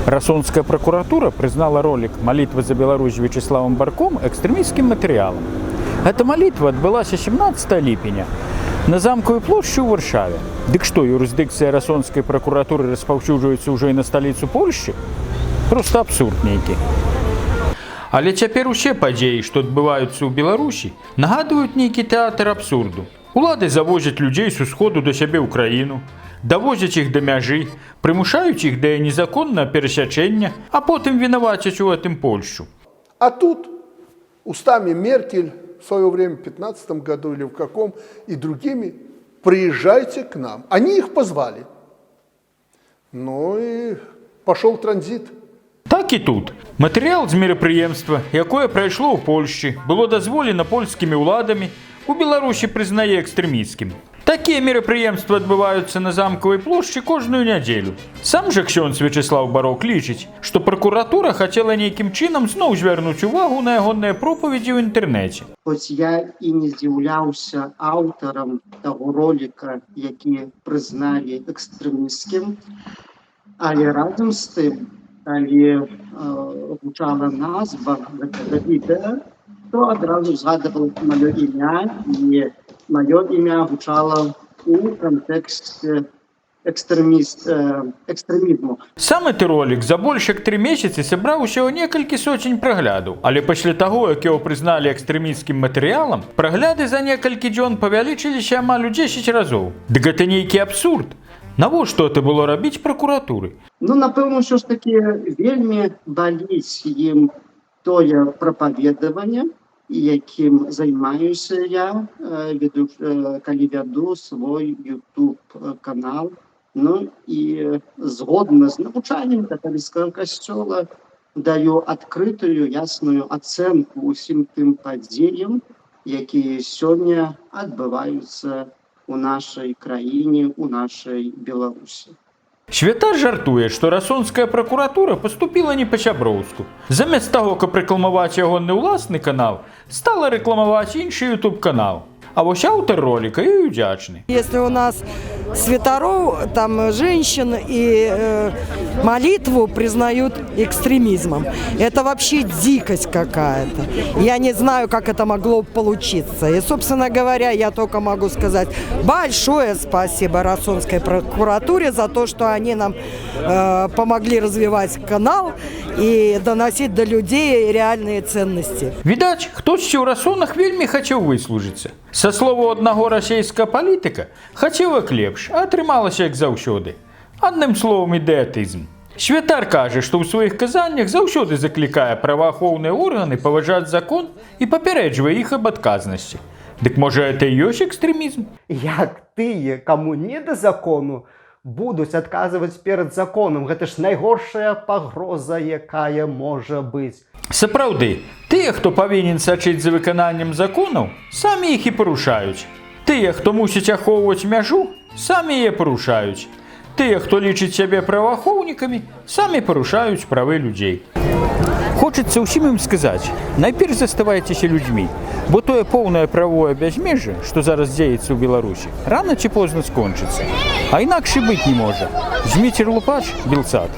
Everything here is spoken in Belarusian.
Росонская прокуратура признала ролик «Молитва за Беларусь» Вячеславом Барком экстремистским материалом. Эта молитва отбылась 17 липеня на Замковой площади у Варшаве. Дык что, юрисдикция Росонской прокуратуры распаўсюджваецца уже и на столицу Польши? Просто абсурд нейкі. Але цяпер усе падзеі, што адбываюцца ў Беларусі, нагадваюць нейкі тэатр абсурду. Улады завозяць людзей з усходу да сябе ў краіну, давозяць іх да мяжы, прымушаюць іх да незаконнага перасячэння, а потым вінавацяць у гэтым Польшу. А тут устами Меркель в свое время, в 2015 году или в каком, и другими, приезжайте к нам. Они их позвали. Ну и пошел транзит. Так і тут. Матэрыял з мерапрыемства, якое прайшло ў Польшчы, было дазволена польскімі ўладамі, у Беларусі прызнае экстрэмісцкім. Такія мерапрыемствы адбываюцца на Замкавай плошчы кожную нядзелю. Сам жа ксёндз Вячеслав Барок лічыць, што пракуратура хацела нейкім чынам зноў звярнуць увагу на ягоныя пропаведзі ў інтэрнэце. Хоць я і не з'яўляўся аўтарам таго роліка, які прызналі экстрэмісцкім, але разам з тым, калі гучала назва гэтага відэа, то адразу згадвалася маё імя, і маё імя гучала у кантэксце экстрэмізму. Сам гэты ролік за больш як 3 месяцы сабраў усяго некалькі соцень праглядаў, але пасля таго, як яго прызналі экстрэмісцкім матэрыялам, прагляды за некалькі дзён павялічыліся амаль у 10 разоў. Дык гэта нейкі абсурд. Навошта гэта было рабіць пракуратуры? Ну, напэўна, ўсё ж такі вельмі баліць ім тое прапаведаванне, якім займаюся я, калі вяду свой YouTube-канал. Ну і згодна з навучаннем каталіцкага касцёла даю адкрытую, ясную ацэнку ўсім тым падзеям, якія сёння адбываюцца у нашай краіне, у нашай Беларусі. Святар жартуе, што Росонская пракуратура паступіла не па-сяброўску. Замест таго, каб рэкламаваць ягоны ўласны канал, стала рэкламаваць іншы YouTube-канал. А вось аўтар роліка і удзячны. Если у нас святаров, там женщин и молитву признают экстремизмом, это вообще дикость какая-то. Я не знаю, как это могло получиться. И, собственно говоря, я только могу сказать большое спасибо Росонской прокуратуре за то, что они нам помогли развивать канал и доносить до людей реальные ценности. Відаць, хтосьці ў Росонах вельмі хацеў выслужыцца. Са слову аднаго расійскага палітыка, хацеў як лепш, а атрымалася як заўсёды. Адным словам, ідэатызм. Святар кажа, што ў сваіх казаннях заўсёды заклікае праваахоўныя органы паважаць закон і папярэджвае іх аб адказнасці. Дык можа, гэта і ёсць экстрэмізм? Як тыя, каму не да закону, будуць адказваць перад законам. Гэта ж найгоршая пагроза, якая можа быць. Сапраўды, тыя, хто павінен сачыць за выкананнем законаў, самі іх і парушаюць. Тыя, хто мусіць ахоўваць мяжу, самі яе парушаюць. Тыя, хто лічыць сябе праваахоўнікамі, самі парушаюць правы людзей. Хочацца ўсім ім сказаць, найперш заставайцеся людзьмі, бо тое поўнае правое бязмежжа, што зараз дзеецца ў Беларусі, рана ці позна скончыцца. А інакш і быць не можа. Зміцер Лупач, Белсат.